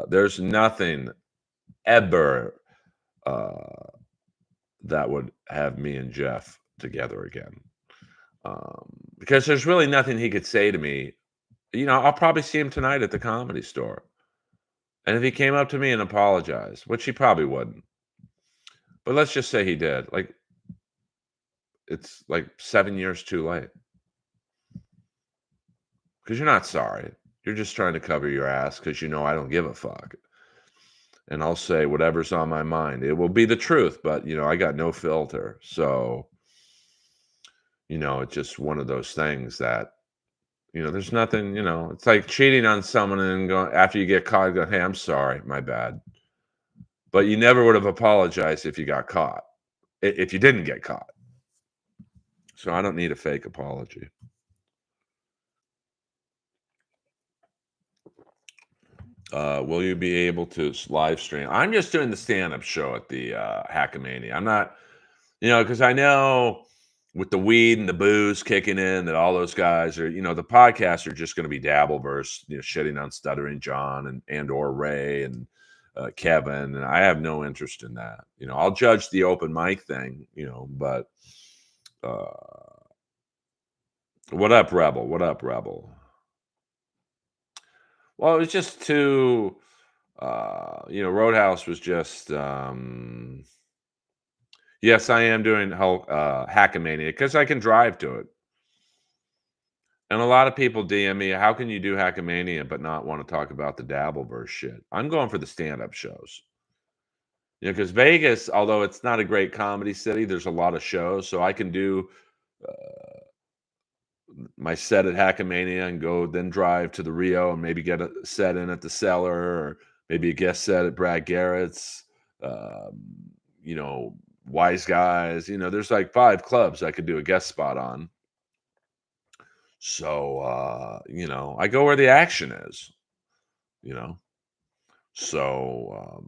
There's nothing ever uh, that would have me and Jeff together again. Because there's really nothing he could say to me. I'll probably see him tonight at the Comedy Store. And if he came up to me and apologized, which he probably wouldn't, but let's just say he did, like, it's like 7 years too late. Because you're not sorry. You're just trying to cover your ass because I don't give a fuck. And I'll say whatever's on my mind. It will be the truth, but I got no filter. So, it's just one of those things that, there's nothing, it's like cheating on someone and going after you get caught, go, "Hey, I'm sorry, my bad." But you never would have apologized if you got caught, if you didn't get caught. So I don't need a fake apology. Will you be able to live stream? I'm just doing the stand-up show at the Hackamania. I'm not, because I know with the weed and the booze kicking in, that all those guys are, the podcasts are just going to be Dabbleverse, shitting on Stuttering John and/or Ray and Kevin, and I have no interest in that. I'll judge the open mic thing, but uh, what up, Rebel? What up, Rebel? Well, it was just too. Roadhouse was just. Yes, I am doing Hackamania because I can drive to it. And a lot of people DM me, "How can you do Hackamania but not want to talk about the Dabbleverse shit?" I'm going for the stand-up shows. Because Vegas, although it's not a great comedy city, there's a lot of shows, so I can do my set at Hackamania and go then drive to the Rio and maybe get a set in at the Cellar, or maybe a guest set at Brad Garrett's. Um, you know, Wise Guys. There's like 5 clubs I could do a guest spot on. So I go where the action is. You know, So,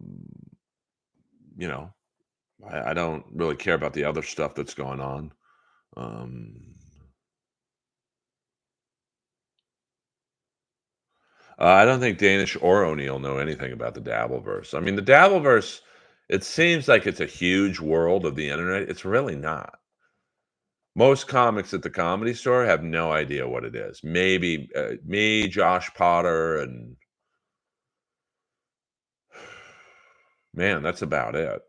you know, I don't really care about the other stuff that's going on. Um, I don't think Danish or O'Neill know anything about the Dabbleverse. I mean, the Dabbleverse, it seems like it's a huge world of the internet. It's really not. Most comics at the Comedy Store have no idea what it is. Maybe me, Josh Potter, and man, that's about it.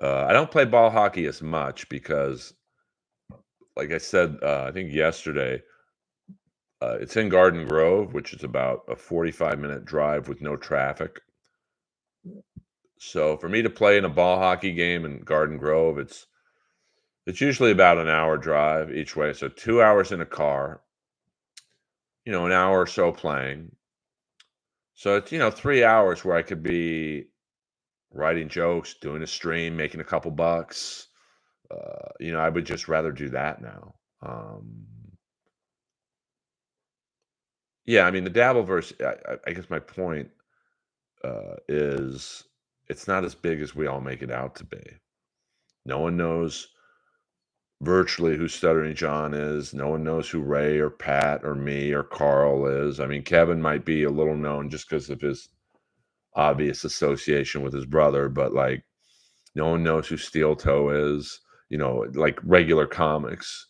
I don't play ball hockey as much because, like I said, I think yesterday, it's in Garden Grove, which is about a 45-minute drive with no traffic. So for me to play in a ball hockey game in Garden Grove, it's usually about an hour drive each way. So 2 hours in a car, an hour or so playing. So it's 3 hours where I could be writing jokes, doing a stream, making a couple bucks. I would just rather do that now. Yeah, I mean the Dabbleverse. I guess my point is it's not as big as we all make it out to be. No one knows virtually who Stuttering John is. No one knows who Ray or Pat or me or Carl is. I mean, Kevin might be a little known just because of his obvious association with his brother, but like no one knows who Steel Toe is, like regular comics.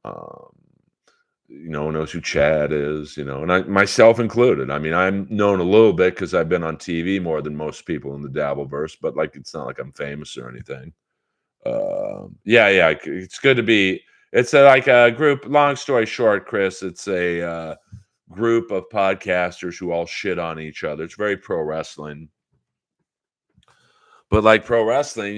Um, no one knows who Chad is, and I myself included. I mean, I'm known a little bit because I've been on TV more than most people in the Dabbleverse, but like it's not like I'm famous or anything. Yeah, it's good to be. It's like a group. Long story short, Chris, it's a group of podcasters who all shit on each other. It's very pro wrestling, but like pro wrestling,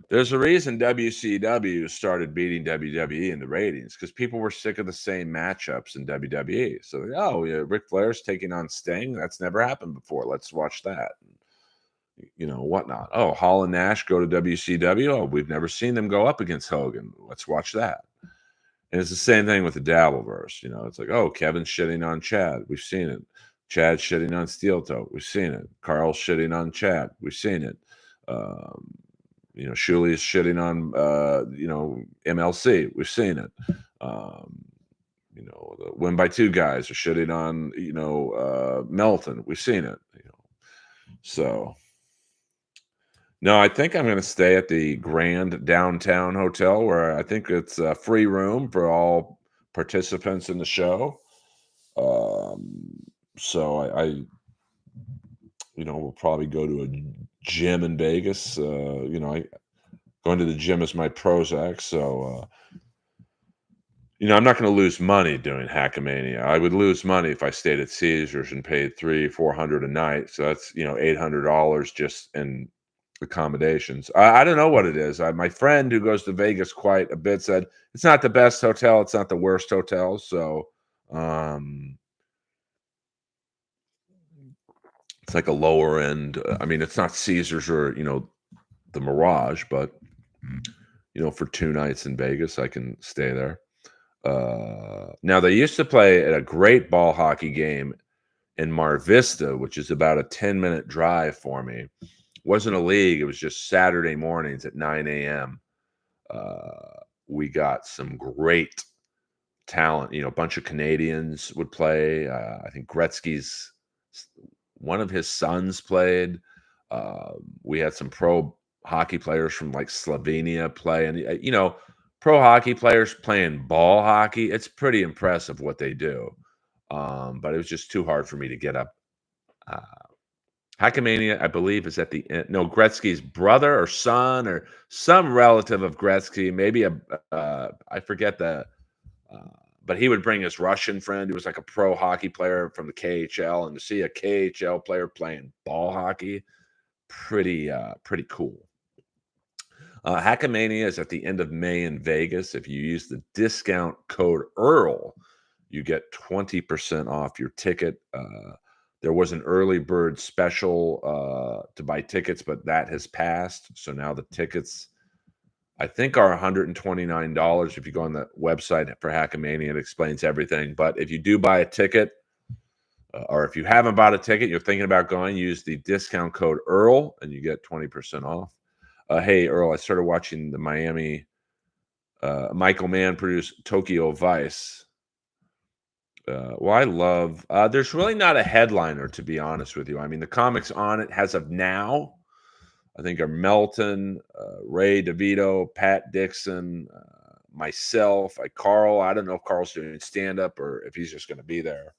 there's a reason WCW started beating WWE in the ratings because people were sick of the same matchups in WWE. So, oh, yeah, Ric Flair's taking on Sting. That's never happened before. Let's watch that. Whatnot. Oh, Hall and Nash go to WCW. Oh, we've never seen them go up against Hogan. Let's watch that. And it's the same thing with the Dabbleverse. It's like, oh, Kevin's shitting on Chad. We've seen it. Chad's shitting on Steel Toe. We've seen it. Carl's shitting on Chad. We've seen it. Um, Shuli's shitting on, MLC. We've seen it. The Win by Two guys are shitting on, Melton. We've seen it. So. No, I think I'm going to stay at the Grand Downtown Hotel where I think it's a free room for all participants in the show. So we'll probably go to a gym in Vegas. Going to the gym is my Prozac. So, I'm not going to lose money doing Hackamania. I would lose money if I stayed at Caesars and paid $300-400 a night. So that's, $800 just in accommodations. I don't know what it is. My friend who goes to Vegas quite a bit said it's not the best hotel. It's not the worst hotel. So it's like a lower end. I mean, it's not Caesars or, the Mirage, but, for 2 nights in Vegas, I can stay there. Now, they used to play at a great ball hockey game in Mar Vista, which is about a 10-minute drive for me. Wasn't a league. It was just Saturday mornings at 9 a.m. We got some great talent. A bunch of Canadians would play. I think Gretzky's one of his sons played. We had some pro hockey players from like Slovenia play, and pro hockey players playing ball hockey. It's pretty impressive what they do. But it was just too hard for me to get up. Hackamania, I believe, is at the end. No, Gretzky's brother or son or some relative of Gretzky. Maybe I forget but he would bring his Russian friend who was like a pro hockey player from the KHL, and to see a KHL player playing ball hockey, pretty cool. Hackamania is at the end of May in Vegas. If you use the discount code Earl, you get 20% off your ticket. There was an early bird special to buy tickets, but that has passed. So now the tickets, I think, are $129. If you go on the website for Hackamania, it explains everything. But if you do buy a ticket, or if you haven't bought a ticket, you're thinking about going, use the discount code Earl and you get 20% off. Hey, Earl, I started watching the Miami Michael Mann produced Tokyo Vice. Well, I love, there's really not a headliner, to be honest with you. I mean, the comics on it, as of now, I think are Melton, Ray DeVito, Pat Dixon, myself, Carl. I don't know if Carl's doing stand-up or if he's just going to be there.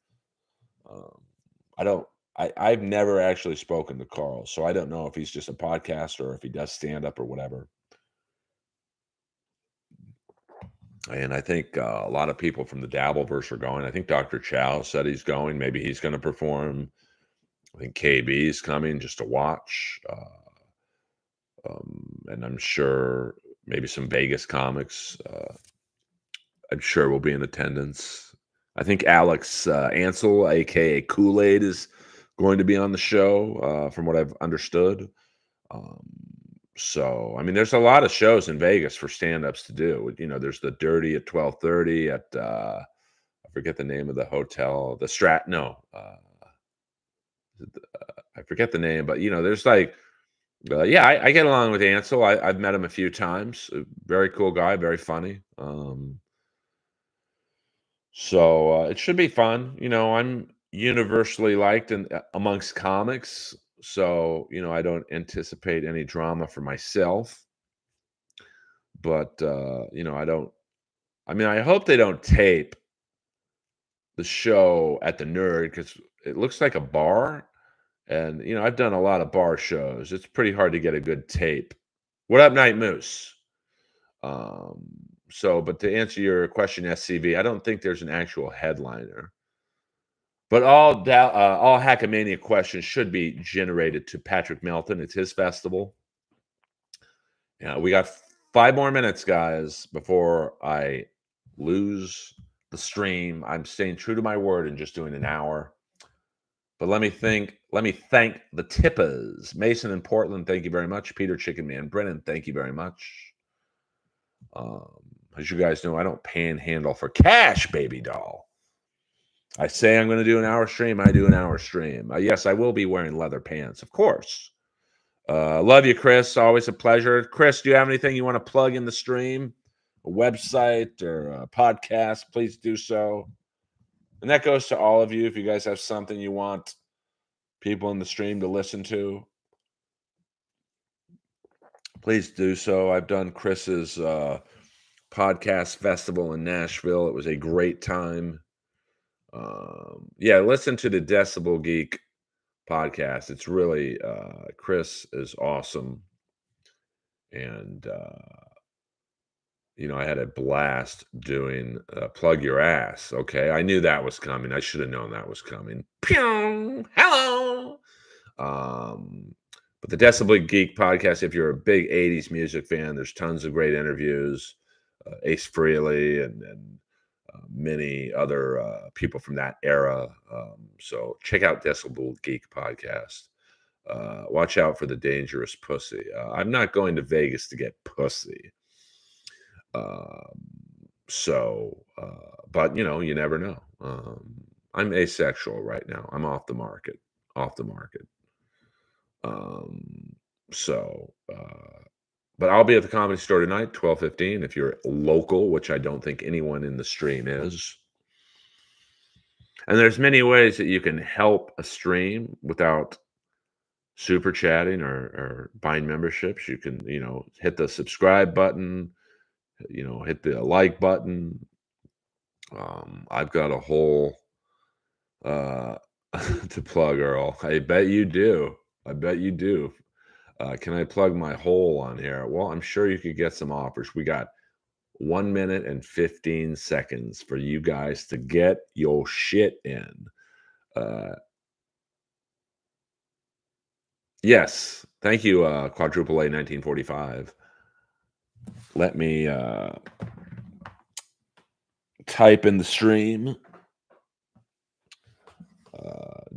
I don't. I've never actually spoken to Carl, so I don't know if he's just a podcaster or if he does stand-up or whatever. And I think a lot of people from the Dabbleverse are going. I think Dr. Chow said he's going. Maybe he's going to perform. I think KB is coming just to watch. And I'm sure maybe some Vegas comics, I'm sure will be in attendance. I think Alex Ansel, aka Kool-Aid, is going to be on the show, from what I've understood. So, I mean, there's a lot of shows in Vegas for stand-ups to do. You know, there's the Dirty at 12:30 at I forget the name of the hotel, the Strat. No, I forget the name, but you know, there's like, yeah, I get along with Ansel. I've met him a few times. A very cool guy, very funny. So it should be fun. You know, I'm universally liked and amongst comics. So, you know, I don't anticipate any drama for myself. But you know, I mean, I hope they don't tape the show at the Nerd because it looks like a bar. And, you know, I've done a lot of bar shows. It's pretty hard to get a good tape. What up, Night Moose? Um, so, but to answer your question, SCV, I don't think there's an actual headliner. But all Hackamania questions should be generated to Patrick Melton. It's his festival. Yeah, we got 5 more minutes, guys, before I lose the stream. I'm staying true to my word and just doing an hour. But let me thank the tippers. Mason in Portland, thank you very much. Peter Chicken Man, Brennan, thank you very much. As you guys know, I don't panhandle for cash, baby doll. I say I'm going to do an hour stream. I do an hour stream. Yes, I will be wearing leather pants, of course. Love you, Chris. Always a pleasure. Chris, do you have anything you want to plug in the stream? A website or a podcast? Please do so. And that goes to all of you. If you guys have something you want people in the stream to listen to, please do so. I've done Chris's podcast festival in Nashville. It was a great time. Yeah, listen to the Decibel Geek podcast. It's really Chris is awesome. And you know, I had a blast doing Plug Your Ass. Okay, I knew that was coming. I should have known that was coming. Pew! Hello. But the Decibel Geek podcast, if you're a big 80s music fan, there's tons of great interviews. Ace Frehley and many other people from that era. So check out Decibel Geek podcast. Watch out for the dangerous pussy. I'm not going to Vegas to get pussy. But you know, you never know. I'm asexual right now. I'm off the market. But I'll be at the Comedy Store tonight, 12:15. If you're local, which I don't think anyone in the stream is. And there's many ways that you can help a stream without super chatting or buying memberships. You can, you know, hit the subscribe button, you know, hit the like button. I've got a whole to plug, Earl. I bet you do. Can I plug my hole on here? Well, I'm sure you could get some offers. We got 1 minute and 15 seconds for you guys to get your shit in. Yes. Thank you, Quadruple A 1945. Let me type in the stream.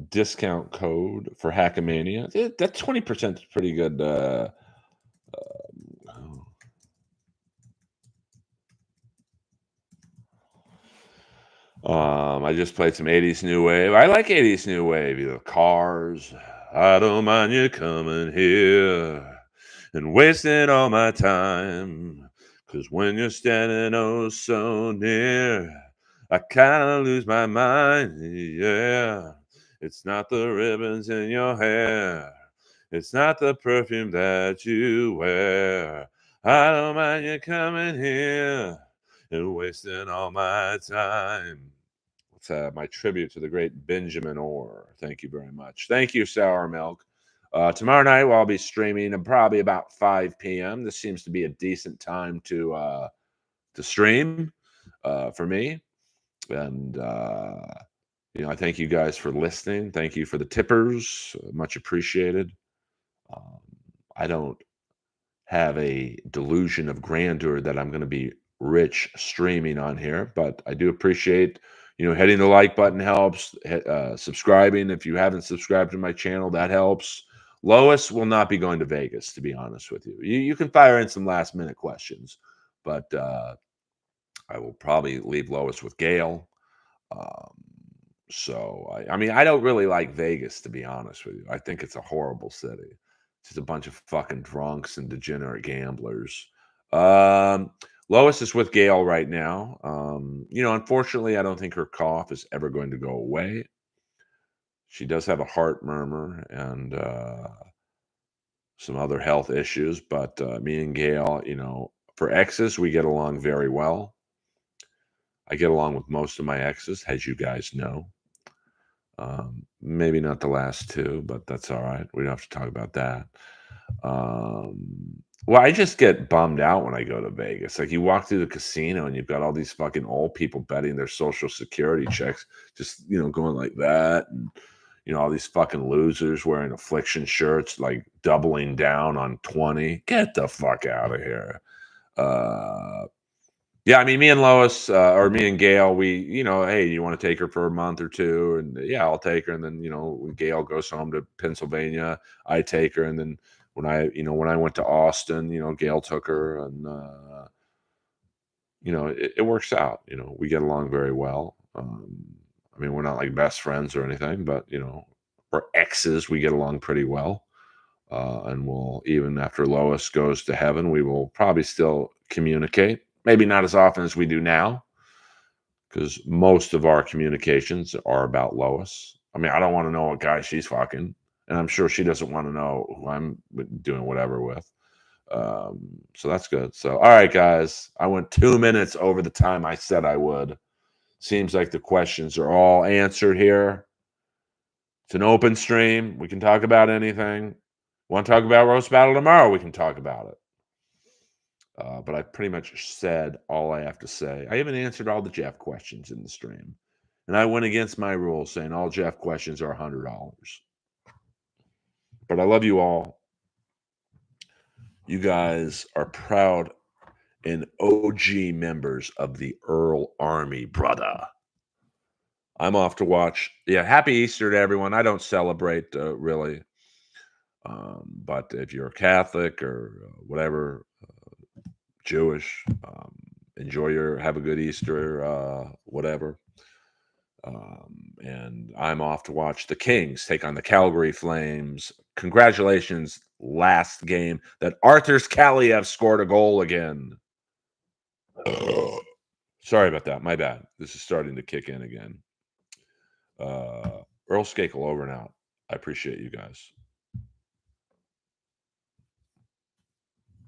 Discount code for Hackamania. That 20% is pretty good. I just played some 80s new wave. I like 80s new wave. The Cars. I don't mind you coming here and wasting all my time. 'Cause when you're standing oh so near, I kind of lose my mind. Yeah. It's not the ribbons in your hair. It's not the perfume that you wear. I don't mind you coming here and wasting all my time. It's my tribute to the great Benjamin Orr. Thank you very much. Thank you, Sour Milk. Tomorrow night, I'll be streaming at probably about 5 p.m. This seems to be a decent time to stream for me. And I thank you guys for listening. Thank you for the tippers. Much appreciated. Um, I don't have a delusion of grandeur that I'm going to be rich streaming on here, but I do appreciate, hitting the like button helps. Subscribing if you haven't subscribed to my channel, that helps. Lois will not be going to Vegas, to be honest with you. You can fire in some last minute questions, but I will probably leave Lois with Gail. Um, so I don't really like Vegas, to be honest with you. I think it's a horrible city. It's just a bunch of fucking drunks and degenerate gamblers. Um, Lois is with Gail right now. Unfortunately, I don't think her cough is ever going to go away. She does have a heart murmur and some other health issues, but me and Gail, for exes, we get along very well. I get along with most of my exes, as you guys know. Maybe not the last two, but that's all right. We don't have to talk about that. Well, I just get bummed out when I go to Vegas. Like you walk through the casino and you've got all these fucking old people betting their social security checks, just going like that, and all these fucking losers wearing affliction shirts, like doubling down on 20. Get the fuck out of here. Uh, yeah, I mean, me and Lois, or me and Gail, we, hey, you want to take her for a month or two? And yeah, I'll take her. And then, when Gail goes home to Pennsylvania, I take her. And then when I went to Austin, Gail took her, and it works out. We get along very well. I mean, we're not like best friends or anything, but for exes, we get along pretty well. And we'll, even after Lois goes to heaven, we will probably still communicate. Maybe not as often as we do now, because most of our communications are about Lois. I mean, I don't want to know what guy she's fucking, and I'm sure she doesn't want to know who I'm doing whatever with. So that's good. So, all right, guys, I went 2 minutes over the time I said I would. Seems like the questions are all answered here. It's an open stream. We can talk about anything. Want to talk about roast battle tomorrow? We can talk about it. But I pretty much said all I have to say. I even answered all the Jeff questions in the stream. And I went against my rules saying all Jeff questions are $100. But I love you all. You guys are proud and OG members of the Earl Army, brother. I'm off to watch. Yeah, happy Easter to everyone. I don't celebrate really. But if you're a Catholic or whatever, Jewish, have a good Easter, whatever. And I'm off to watch the Kings take on the Calgary Flames. Congratulations, last game that Arthurs Kaliev scored a goal again. Sorry about that. My bad. This is starting to kick in again. Earl Skakel over and out. I appreciate you guys.